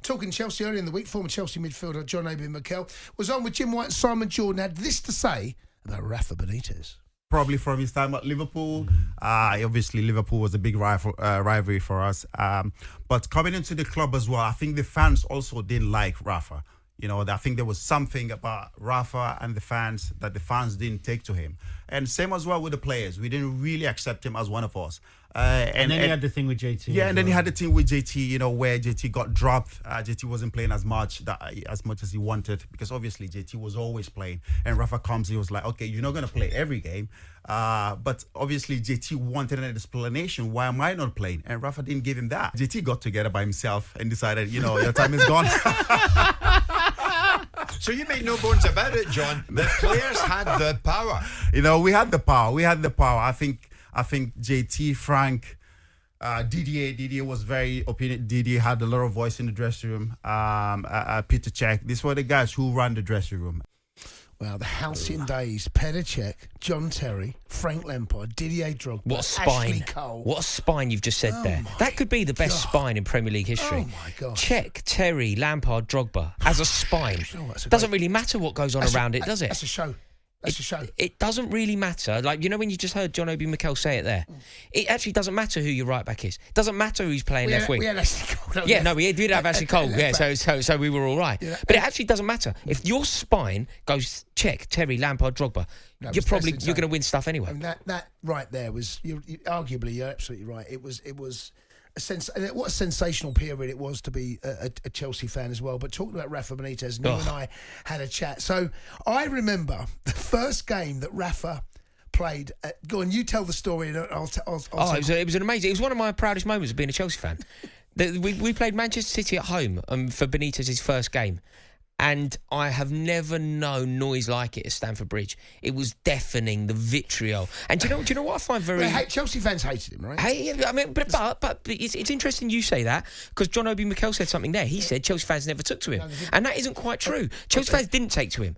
talking Chelsea earlier in the week, former Chelsea midfielder John Obi Mikel was on with Jim White and Simon Jordan, had this to say about Rafa Benitez. Probably from his time at Liverpool. Obviously, Liverpool was a big rivalry for us. But coming into the club as well, I think the fans also didn't like Rafa. You know, I think there was something about Rafa and the fans that the fans didn't take to him. And same as well with the players. We didn't really accept him as one of us. And then he had the thing with JT. Yeah, and then he had the thing with JT, you know, where JT got dropped. JT wasn't playing as much as he wanted, because obviously JT was always playing. And Rafa comes, he was like, okay, you're not going to play every game. But obviously JT wanted an explanation. Why am I not playing? And Rafa didn't give him that. JT got together by himself and decided, you know, your time is gone. So you make no bones about it, John. The players had the power. You know, we had the power. I think JT, Frank, Didier was very opinionated. Didier had a lot of voice in the dressing room. Peter Cech. These were the guys who ran the dressing room. Well, the halcyon days. Petr Cech, John Terry, Frank Lampard, Didier Drogba, what a spine. Ashley Cole. What a spine you've just said there. That could be the best spine in Premier League history. Oh, my God. Cech, Terry, Lampard, Drogba as a spine. Doesn't really matter what goes on around it, does it? That's a show. That's a show. It doesn't really matter. Like, you know when you just heard John Obi Mikel say it there? It actually doesn't matter who your right back is. It doesn't matter who's playing left wing. We had Ashley Cole. We did have Ashley Cole. Yeah, so we were all right. Yeah. But it actually doesn't matter. If your spine goes Cech, Terry, Lampard, Drogba, you're going to win stuff anyway. I mean, that right there was arguably you're absolutely right. It was what a sensational period it was to be a Chelsea fan as well. But talking about Rafa Benitez, Neil and I had a chat. So I remember the first game that Rafa played. Go on, you tell the story. And I'll it was an amazing. It was one of my proudest moments of being a Chelsea fan. We played Manchester City at home for Benitez's first game. And I have never known noise like it at Stamford Bridge. It was deafening, the vitriol. And do you know what I find very... Chelsea fans hated him, right? I mean, but it's interesting you say that, because John Obi Mikel said something there. He said Chelsea fans never took to him. And that isn't quite true. Chelsea fans didn't take to him.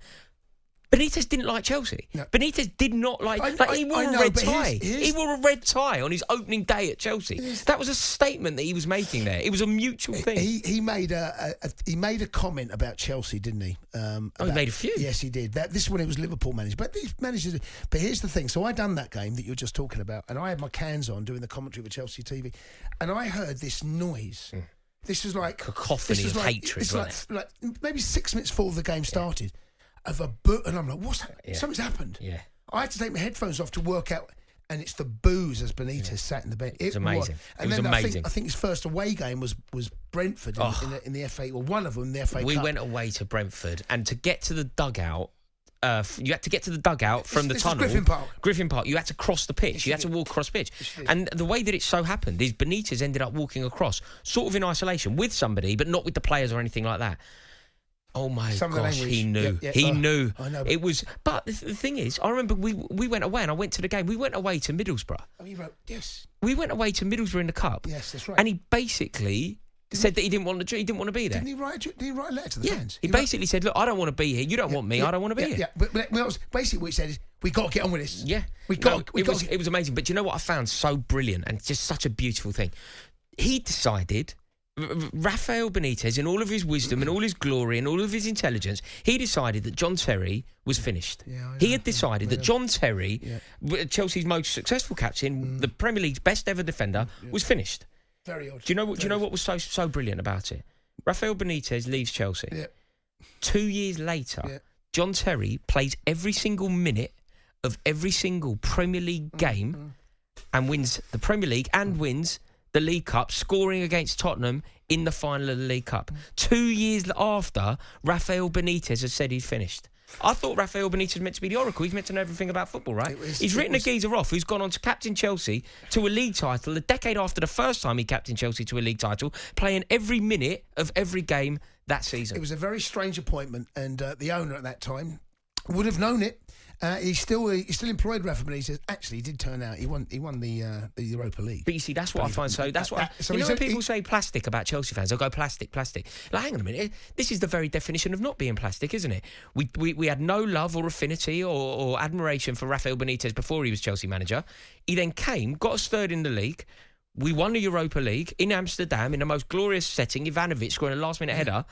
Benitez didn't like Chelsea. No. Benitez did not like... he wore a red tie. He wore a red tie on his opening day at Chelsea. That was a statement that he was making there. It was a mutual thing. He made a comment about Chelsea, didn't he? He made a few. Yes, he did. This is when it was Liverpool managed. But these managers... But here's the thing. So I done that game that you're just talking about, and I had my cans on doing the commentary with Chelsea TV, and I heard this noise. This was like... cacophony of hatred, It's like maybe 6 minutes before the game started. Of a boo, and I'm like, what's that? Yeah. Something's happened. Yeah. I had to take my headphones off to work out, and it's the boos as Benitez sat in the bench. It was amazing. And then amazing. I think his first away game was Brentford in the FA, or one of them, the FA Cup. We went away to Brentford, and to get to the dugout, you had to get to the dugout from the tunnel. Griffin Park. You had to cross the pitch. You had to walk across the pitch. And the way that it so happened is Benitez ended up walking across, sort of in isolation, with somebody, but not with the players or anything like that. Oh my gosh, he knew. He knew. I know. It was, but the thing is, I remember we went away, and I went to the game. We went away to Middlesbrough. Oh, you wrote yes. We went away to Middlesbrough in the cup. Yes, that's right. And he basically said that he didn't want to. He didn't want to be there. Didn't he write a letter to the fans? He basically said, "Look, I don't want to be here. You don't want me. I don't want to be here." Yeah, but basically what he said is, we got to get on with this. Yeah, it was amazing. But you know what I found so brilliant and just such a beautiful thing? He decided. Rafael Benitez, in all of his wisdom and all his glory and all of his intelligence, he decided that John Terry was finished. He had decided that John Terry, Chelsea's most successful captain, the Premier League's best ever defender, was finished. Very odd. Do you know what was so brilliant about it? Rafael Benitez leaves Chelsea. Yeah. 2 years later, John Terry plays every single minute of every single Premier League game and wins the Premier League and wins the League Cup, scoring against Tottenham in the final of the League Cup. 2 years after, Rafael Benitez has said he's finished. I thought Rafael Benitez was meant to be the oracle. He's meant to know everything about football, right? He's written a geezer off who's gone on to captain Chelsea to a league title a decade after the first time he captained Chelsea to a league title, playing every minute of every game that season. It was a very strange appointment, and the owner at that time would have known it. He still employed Rafa Benitez. Actually, he did turn out he won the Europa League. But you see, that's what I find so. That's what when people say plastic about Chelsea fans, they'll go plastic. Like, hang on a minute, this is the very definition of not being plastic, isn't it? We had no love or affinity or admiration for Rafael Benitez before he was Chelsea manager. He then came, got us third in the league, We won the Europa League in Amsterdam in the most glorious setting, Ivanovic scoring a last-minute header,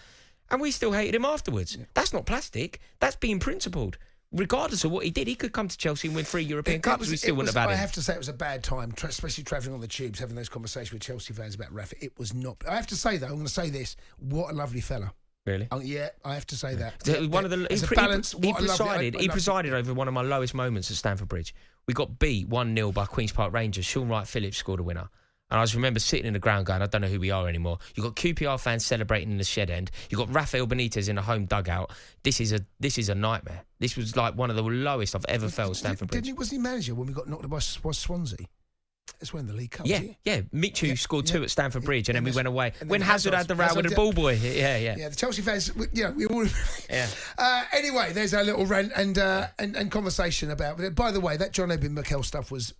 and we still hated him afterwards. Yeah. That's not plastic. That's being principled. Regardless of what he did, he could come to Chelsea and win 3 European Cups. We still wouldn't have had him. I have to say it was a bad time, especially travelling on the tubes, having those conversations with Chelsea fans about Rafa. It was not... I have to say, though, I'm going to say this, what a lovely fella. Really? Yeah, I have to say that. One of the he presided over one of my lowest moments at Stamford Bridge. We got beat 1-0 by Queen's Park Rangers. Sean Wright-Phillips scored a winner. And I just remember sitting in the ground going, I don't know who we are anymore. You've got QPR fans celebrating in the shed end. You've got Rafael Benitez in the home dugout. This is a nightmare. This was like one of the lowest I've ever felt at Stamford Bridge. Wasn't he manager when we got knocked by Swansea? That's when the league Cup. Yeah. Michu scored 2 at Stamford Bridge, and then we went away. When Hazard had the row with the ball boy. Yeah, the Chelsea fans. We all. Yeah. Anyway, there's our little rant and conversation about. By the way, that John Edwin Mikel stuff was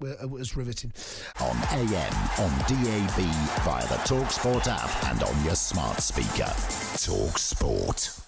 riveting. On AM, on DAB, via the talkSPORT app, and on your smart speaker. talkSPORT.